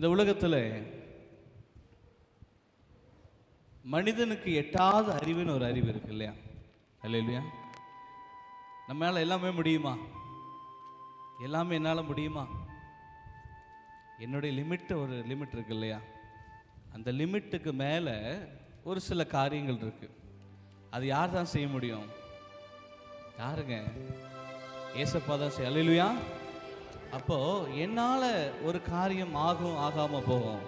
இந்த உலகத்தில் மனிதனுக்கு எட்டாத அறிவுன்னு ஒரு அறிவு இருக்கு இல்லையா? இல்லையா? நம்மளால எல்லாமே முடியுமா? எல்லாமே என்னால் முடியுமா? என்னுடைய ஒரு லிமிட் இருக்கு இல்லையா? அந்த லிமிட்டுக்கு மேலே ஒரு சில காரியங்கள் இருக்கு. அது யார் தான் செய்ய முடியும்? யாருங்க? ஏசப்பா தான் செய்ய. அல்லேலூயா. அப்போ என்னால் ஒரு காரியம் ஆகும், ஆகாம போகும்.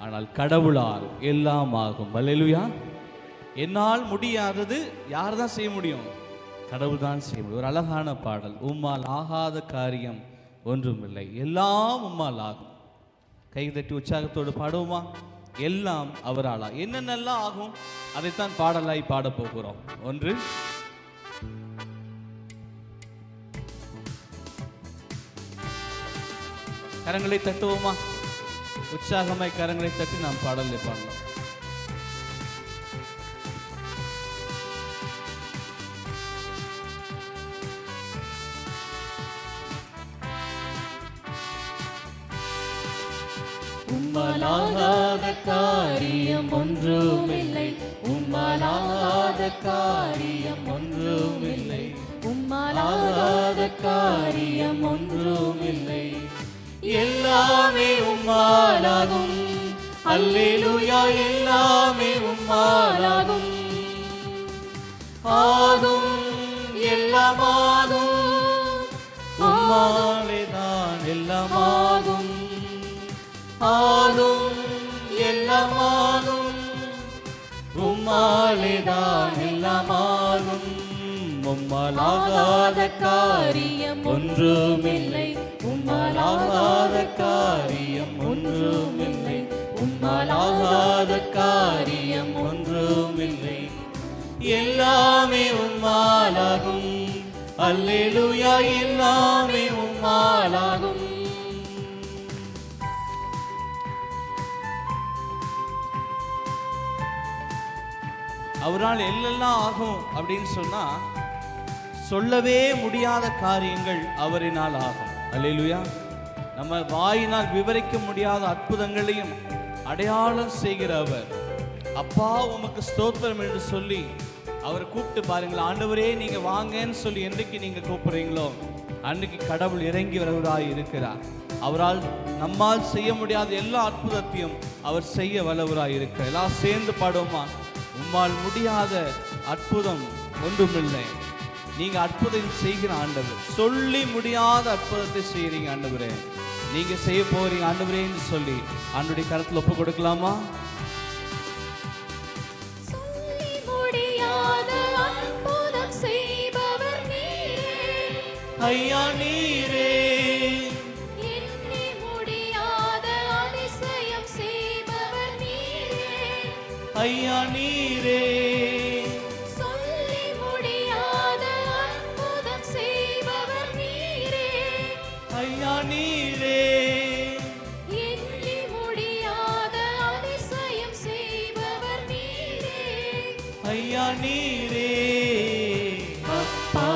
ஆனால் கடவுளால் எல்லாம் ஆகும். அல்லேலூயா. என்னால் முடியாதது யார் தான் செய்ய முடியும்? கடவுள் தான் செய்ய முடியும். ஒரு அழகான பாடல், உம்மால் ஆகாத காரியம் ஒன்றுமில்லை, எல்லாம் உம்மால் ஆகும். கை தட்டி உற்சாகத்தோடு பாடுவோமா? எல்லாம் அவரால். என்னென்னலாம் ஆகும் அதைத்தான் பாடலாய் பாட போகிறோம். ஒன்று, கரங்களை தட்டுவோமா? உற்சாகமாய் கரங்களை தட்டி நாம் பாடலை பாடலாம். உம்மாலாகாத காரியம் ஒன்றுமில்லை, உம்மாலாகாத காரியம் ஒன்றுமில்லை, உம்மாலாகாத காரியம் ஒன்றுமில்லை, எல்லாமே உம்மாலாகும். அல்லேலூயா. எல்லாமே உம்மாலாகும். ஆகும், எல்லாமாகும், உம்மாலே தான் எல்லாமாகும். ஆகும், எல்லாமாகும், உம்மாலே தான் எல்லாமாகும். உம்மாலாகாத காரியம் ஒன்றுமில்லை, உம்மாலாகாத காரியம் ஒன்றுமில்லை, உம்மாலாகாத காரியம் ஒன்றுமில்லை, எல்லாமே உம்மாலாகும். அல்லேலூயா. எல்லாமே உம்மாலாகும். அவரால் எல்லாம் ஆகும் அப்படின்னு சொன்னா, சொல்லவே முடியாத காரியங்கள் அவரினால் ஆகும். அல்லேலூயா. நம்ம வாயினால் விவரிக்க முடியாத அற்புதங்களையும் அடையாளம் செய்கிற அவர். அப்பா உமக்கு ஸ்தோத்திரம் என்று சொல்லி அவரை கூப்பிட்டு பாருங்களா. ஆண்டவரே நீங்க வாங்கன்னு சொல்லி என்றைக்கு நீங்க கூப்பிடுறீங்களோ அன்னைக்கு கடவுள் இறங்கி வருவராய் இருக்கிறார். அவரால் நம்மால் செய்ய முடியாத எல்லா அற்புதத்தையும் அவர் செய்ய வல்லவராய் இருக்கிறார். எல்லாம் சேர்ந்து பாடுவோமா? உம்மால் முடியாத அற்புதம் ஒன்றுமில்லை. நீங்க அற்புதம் செய்கிற ஆண்டவர், சொல்லி முடியாத அற்புதத்தை செய்யறீங்க ஆண்டவரே. நீங்க செய்ய போறீங்க ஆண்டவரேன்னு சொல்லி ஆண்டவருடைய கரத்தில் ஒப்பு கொடுக்கலாமா? சொல்லி முடியாத அற்புதம் செய்பவர் நீரே ஐயா, நீரே. எண்ணி முடியாத அதிசயம் செய்பவர் நீரே ஐயா, நீரே. சொல்லி முடியாத அற்புதம் செய்பவர் நீரே ஐயா, நீரே. எண்ணி முடியாத அதிசயம் செய்பவர் நீரே ஐயா, நீரே. அப்பா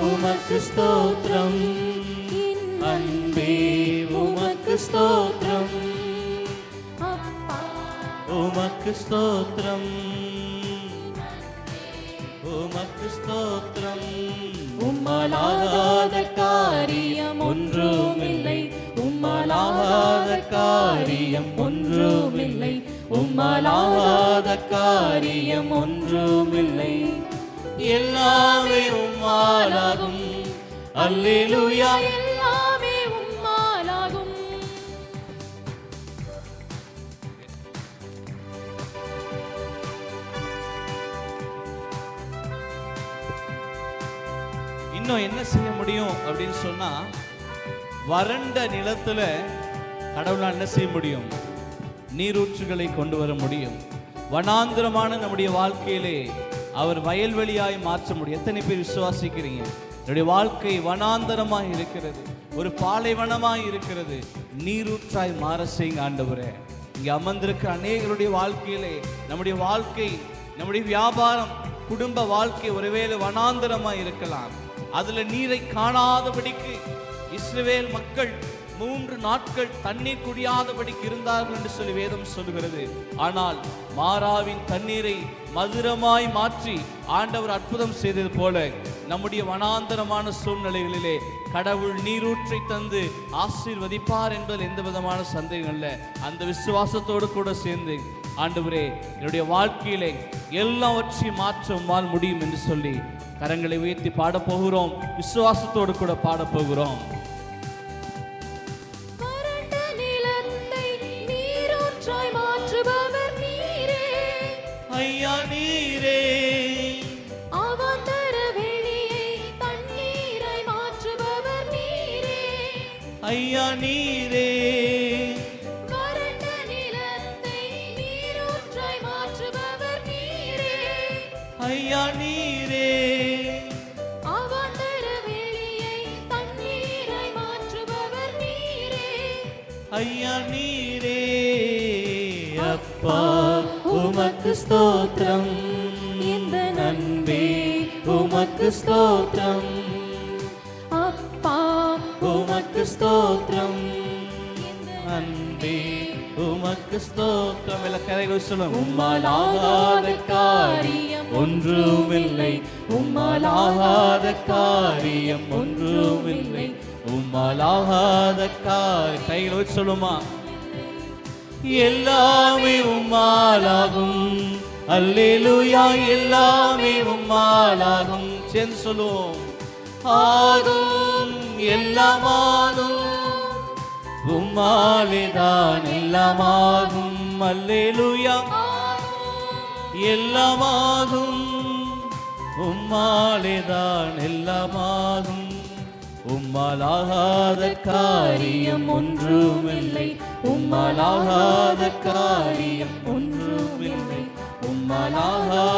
உமக்கு ஸ்தோத்திரம், அன்பே உமக்கு ஸ்தோத்திரம், அப்பா உமக்கு ஸ்தோத்திரம், உமக்கு ஸ்தோத்திரம். உம்மாலாகாத காரியம் ஒன்றுமில்லை, உம்மாலாகாத காரியம் ஒன்றுமில்லை, உம்மாலாகாத காரியம் ஒன்றுமில்லை, எல்லாமே உம்மாலாகும். அல்லேலூயா. எல்லாமே உம்மாலாகும். இன்னும் என்ன செய்ய முடியும் அப்படின்னு சொன்னா, வறண்ட நிலத்துல கடவுளால் என்ன செய்ய முடியும்? நீரூற்றுகளை கொண்டு வர முடியும். வனாந்திரமான நம்முடைய வாழ்க்கையிலே அவர் வயல்வெளியாய் மாற்ற முடியும். எத்தனை பேர் விசுவாசிக்கிறீங்க? என்னுடைய வாழ்க்கை வனாந்தரமாய் இருக்கிறது, ஒரு பாலைவனமாய் இருக்கிறது, நீரூற்றாய் மாற செய்யுங்க ஆண்டவரே. இங்கே அமர்ந்திருக்க அநேகருடைய வாழ்க்கையிலே நம்முடைய வாழ்க்கை, நம்முடைய வியாபாரம், குடும்ப வாழ்க்கை ஒருவேளை வனாந்தரமாய் இருக்கலாம். அதுல நீரை காணாதபடிக்கு இஸ்ரவேல் மக்கள் 3 நாட்கள் தண்ணீர் குடியாதபடிக்கு இருந்தார்கள் என்று சொல்லி வேதம் சொல்லுகிறது. ஆனால் மாறாவின் தண்ணீரை மதுரமாய் மாற்றி ஆண்டவர் அற்புதம் செய்தது போல நம்முடைய வனாந்தரமான சூழ்நிலைகளிலே கடவுள் நீரூற்றை தந்து ஆசீர்வதிப்பார் என்பதில் எந்த விதமான சந்தேகம் இல்லை. அந்த விசுவாசத்தோடு கூட சேர்ந்து ஆண்டவரே என்னுடைய வாழ்க்கையிலே எல்லாவற்றையும் மாற்ற உம்மால் முடியும் என்று சொல்லி கரங்களை உயர்த்தி பாடப்போகிறோம். விசுவாசத்தோடு கூட பாடப்போகிறோம். ஐயா நீரே, அவாந்தர வெளியை தண்ணீரை மாற்றுபவர் நீரே. ஐயா நீரே, வறண்ட நிலத்தை நீரூற்றாய் மாற்றுபவர் நீரே. ஐயா நீரே, அவாந்தர வெளியை தண்ணீரை மாற்றுபவர் நீரே. ஐயா நீரே. அப்பா உமக்கு ஸ்தோத்திரம், இந்த நன்பே உமக்கு ஸ்தோத்திரம், அப்பா உமக்கு ஸ்தோத்திரம், அன்பே உமக்கு ஸ்தோத்திரம். எல்லா கரைகள் சொல்லுங்க. உம்மால் ஆகாத காரியம் ஒன்றுமில்லை, உம்மால் ஆகாத காரியம் ஒன்றுமில்லை, உம்மால் ஆகாத காரியம். கைகளை வச்சு சொல்லுமா? எல்லாமே உம்மாலாகும், அல்லேலூயா, எல்லாமே உம்மாலாகும். சேர்ந்து சொல்லுவோம். ஆகும், எல்லாமாகும், உம்மாலேதான் எல்லாமாகும். அல்லேலூயா, எல்லாமாகும், உம்மாலேதான் எல்லாமாகும். உம்மால் ஆகாத காரியம் ஒன்றுமில்லை, உம்மால் ஆகாத காரியம் ஒன்றுமில்லை, உம்மால் ஆகாத